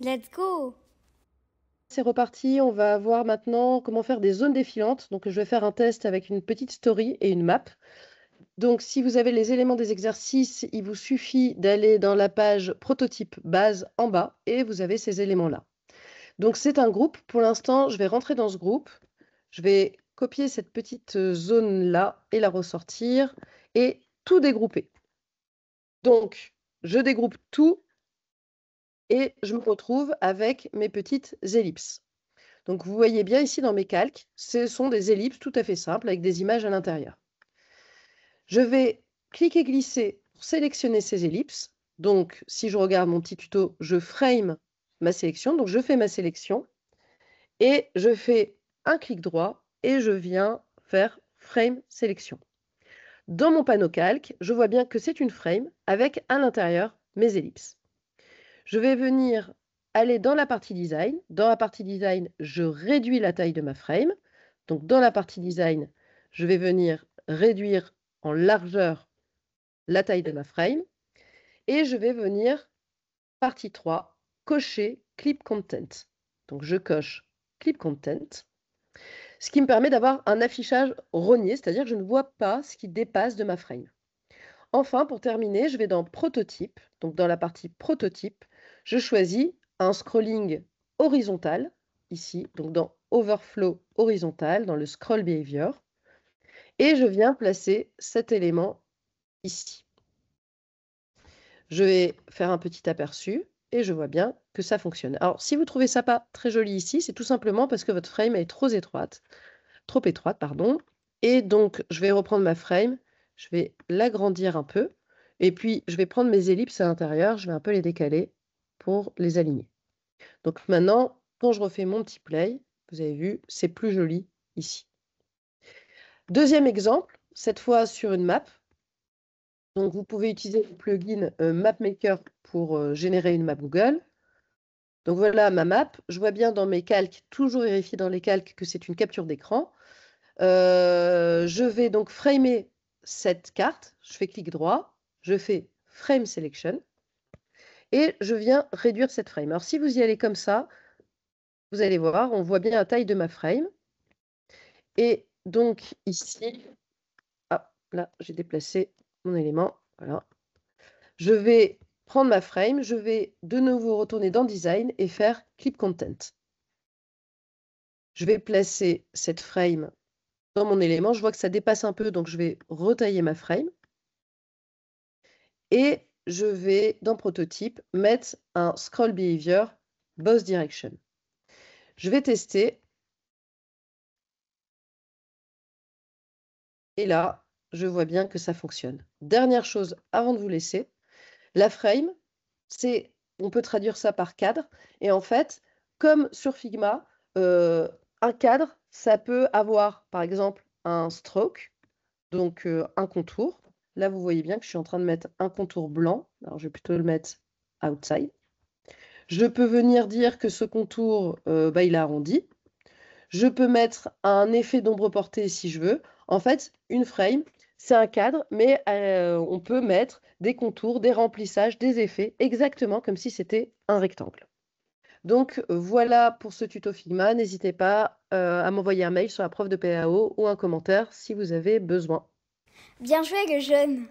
Let's go! C'est reparti, on va voir maintenant comment faire des zones défilantes. Donc, je vais faire un test avec une petite story et une map. Donc, si vous avez les éléments des exercices, il vous suffit d'aller dans la page prototype base en bas et vous avez ces éléments-là. Donc, c'est un groupe. Pour l'instant, je vais rentrer dans ce groupe. Je vais copier cette petite zone-là et la ressortir et tout dégrouper. Donc, je dégroupe tout et je me retrouve avec mes petites ellipses. Donc, vous voyez bien ici dans mes calques, ce sont des ellipses tout à fait simples avec des images à l'intérieur. Je vais cliquer-glisser pour sélectionner ces ellipses. Donc, si je regarde mon petit tuto, je frame ma sélection. Donc, je fais ma sélection et je fais un clic droit et je viens faire frame sélection. Dans mon panneau calque, je vois bien que c'est une frame avec à l'intérieur mes ellipses. Je vais venir aller dans la partie design. Dans la partie design, je réduis la taille de ma frame. Donc, dans la partie design, je vais venir réduire en largeur la taille de ma frame. Et je vais venir, partie 3, cocher Clip Content. Donc, je coche Clip Content, ce qui me permet d'avoir un affichage rogné, c'est-à-dire que je ne vois pas ce qui dépasse de ma frame. Enfin, pour terminer, je vais dans Prototype. Donc, dans la partie Prototype, je choisis un scrolling horizontal, ici, donc dans Overflow horizontal, dans le Scroll Behavior, et je viens placer cet élément ici. Je vais faire un petit aperçu et je vois bien que ça fonctionne. Alors, si vous trouvez ça pas très joli ici, c'est tout simplement parce que votre frame est trop étroite, pardon. Et donc, je vais reprendre ma frame, je vais l'agrandir un peu, et puis je vais prendre mes ellipses à l'intérieur, je vais un peu les décaler pour les aligner. Donc maintenant, quand je refais mon petit play, vous avez vu, c'est plus joli ici. Deuxième exemple, cette fois sur une map. Donc vous pouvez utiliser le plugin MapMaker pour générer une map Google. Donc voilà ma map. Je vois bien dans mes calques, toujours vérifier dans les calques que c'est une capture d'écran. Je vais donc framer cette carte. Je fais clic droit, je fais Frame Selection et je viens réduire cette frame. Alors si vous y allez comme ça, vous allez voir, on voit bien la taille de ma frame. Et donc ici, ah, là j'ai déplacé mon élément. Voilà. Je vais prendre ma frame, je vais de nouveau retourner dans Design et faire Clip Content. Je vais placer cette frame dans mon élément. Je vois que ça dépasse un peu, donc je vais retailler ma frame. Et je vais, dans Prototype, mettre un Scroll Behavior Both Direction. Je vais tester. Et là, je vois bien que ça fonctionne. Dernière chose avant de vous laisser, la frame, on peut traduire ça par cadre. Et en fait, comme sur Figma, un cadre, ça peut avoir, par exemple, un stroke, donc un contour. Là, vous voyez bien que je suis en train de mettre un contour blanc. Alors, je vais plutôt le mettre outside. Je peux venir dire que ce contour, il est arrondi. Je peux mettre un effet d'ombre portée si je veux. En fait, une frame, c'est un cadre, mais on peut mettre des contours, des remplissages, des effets, exactement comme si c'était un rectangle. Donc voilà pour ce tuto Figma. N'hésitez pas à m'envoyer un mail sur la prof de PAO ou un commentaire si vous avez besoin. Bien joué, le jeune!